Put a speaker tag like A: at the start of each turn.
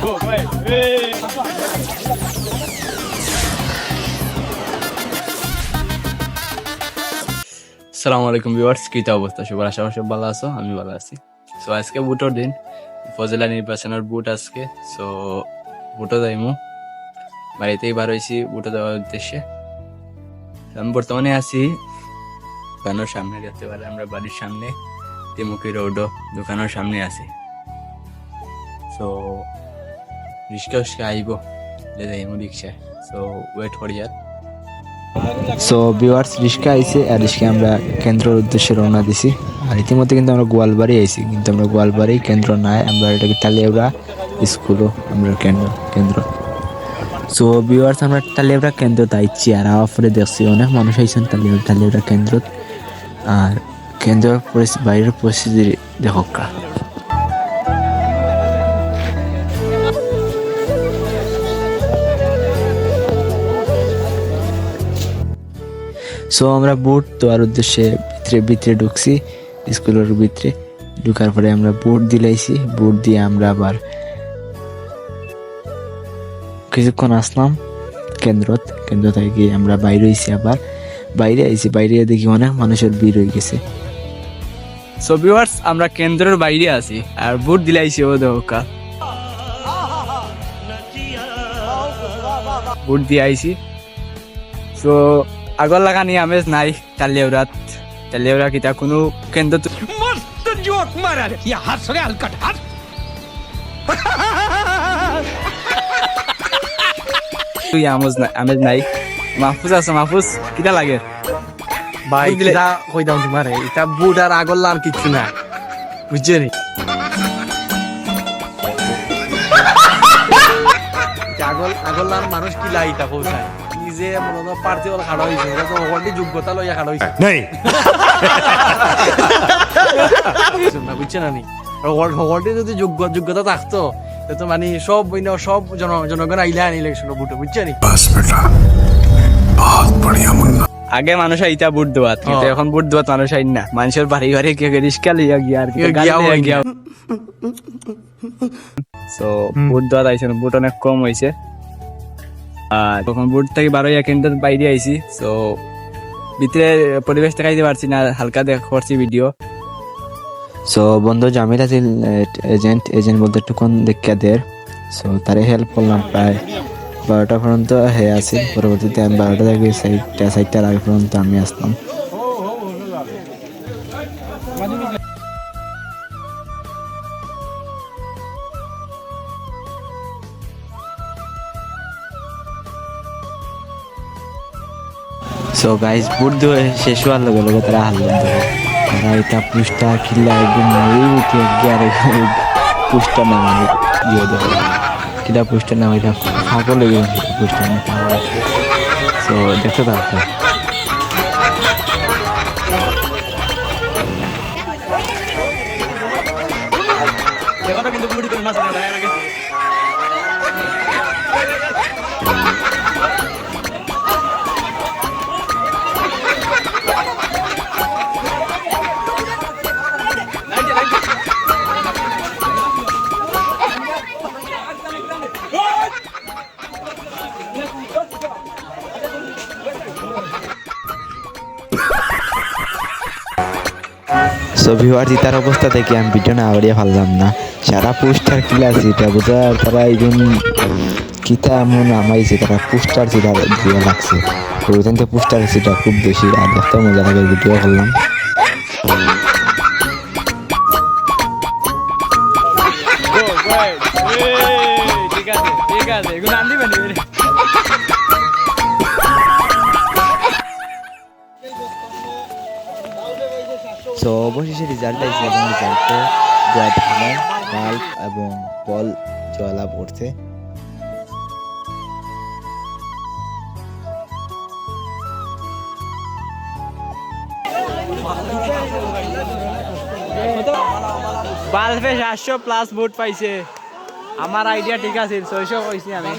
A: আসসালামু আলাইকুম ভিউয়ার্স, কি অবস্থা সবার? আশা করি সব ভালো আছো, আমি ভালো আছি। সো আজকে ভোটের দিন, উপজেলা নির্বাচনের ভোট আজকে। সো ভোটও যাইমু, বাড়িতেই বার হয়েছি ভোটে দেওয়ার উদ্দেশ্যে। আমি বর্তমানে আছি দোকানের সামনে, দেখতে পারে আমরা বাড়ির সামনে তিমুকি রোডও দোকানের সামনে আছি। সো রিক্সা আইব যাইমু রিক্সায়। সো ওয়েট করি আর।
B: সো ভিউয়ার্স, রিক্সা আইছে আর রিক্সা আমরা কেন্দ্রের উদ্দেশ্যে রওনা দিছি। আর ইতিমধ্যে কিন্তু আমরা গোয়ালবাড়ি আইছি, কিন্তু আমরা গোয়ালবাড়ি কেন্দ্র নাই, আমরা এটাকে টালিয়াবড়া স্কুলও আমরা কেন্দ্র। সো ভিউয়ার্স, আমরা টালিয়াবড়া কেন্দ্র আইছি আর পরে দেখছি অনেক মানুষ আইছেন টালিয়াবড়া কেন্দ্র। আর কেন্দ্রের বাইরের পরিস্থিতি দেখো। সো আমরা বুট দেওয়ার উদ্দেশ্যে ভিতরে ঢুকছি, স্কুলের ভিতরে ঢুকার পরে আমরা বুট দিলাইছি। বুট দিয়ে আমরা আবার কিছুক্ষণ আসলাম কেন্দ্র থেকে আমরা বাইরে হয়েছি, আবার বাইরে আইছি। বাইরে দেখি অনেক মানুষের ভিড় হয়ে গেছে।
A: সো ভিউয়ার্স, আমরা কেন্দ্রের বাইরে আছি আর ভোট দিলাইছি ও দোকা ভোট দিয়ে আইছি। সো আগর লাগানি আমেজ নাই টালিয়াউরা কিতা কোনো কেন্দ্র
C: मस्त जोक मारा रे या हंस रे हलकट हंस
A: তুই আমেজ নাই। মাহফুজ আছে, মাহফুজ কিতা লাগে
D: ভাই এটা কই দাও তোমার এটা বুট আর আগর লার কিছু না, বুঝছে নি? আগর লার মানুষ কি লাই তা পৌঁছায় কি যে মূলত প্রার্থী হল খাড়া হয়েছে, এটা তো অলরেডি যোগ্যতা লইয়া খাড়া হয়েছে না, বুঝছে না নি? অলরেডি যদি যোগ্যতা থাকতো তো মানে সব জনগণ আইলে আনি ইলেকশন বুটে, বুঝছে নি?
A: আগে মানুষ আইতা ভোট দেওয়াত, কিন্তু এখন ভোট দেওয়াত মানুষ আইন না। মানুষের বাড়ি বাড়ি কে রিস্কা লিয়া গিয়া আর গিয়া। সো ভোট দেওয়াত আইছে, ভোট অনেক কম হয়েছে। আর তখন ভোট থেকে 12 কেন্দ্রের বাইরে আইছি। সো ভিতরে পরিবেশ দেখাইতে পারছি না, হালকা দেখছি ভিডিও।
B: সো বন্ধু জামিল আছিল এজেন্ট বলতে টুকুন দেখা দের। সো তারে হেল্প করলাম প্রায় 12টা পর্যন্ত হে আছে। পরবর্তীতে আমি 12টা থেকে সাইডটার আগে পর্যন্ত আমি আসলাম। সো গাইস, ভোট দিয়ে শেষ হওয়ার লগে লগে তারা হারলাম। তারা এটা পুষ্টা খিল্লা একদম উঠে গিয়ে পুষ্টা না মানে দিয়ে দেবো কিটা পুষ্টা না, ওইটা ফাঁকও লেগে পুষ্টা না। সো দেখতে থাকতো। সো ভিউয়ার্স, ইতার অবস্থা দেখে আমি ভিডিও না বাড়িয়ে ফেললাম না। সারা পোস্টার ক্লাস এটা বোঝা, তারা একজন কিতা এমন আমাইছে, তারা পোস্টার যেটা দিয়ে লাগছে ওইখান থেকে পোস্টার সেটা খুব বেশি আর দেখতে মজা লাগে। ভিডিও করলাম।
A: ঠিক আছে এগুলো আনলি মানে।
B: সো অবশেষে রেজাল্ট আইছে এবং রেজাল্টে ধানের বাল্ব এবং বল জ্বলা পড়ছে।
A: বাল্বে 700+ ভোট পাইছে। আমার আইডিয়া ঠিক আছে, 600 কইছি আমি।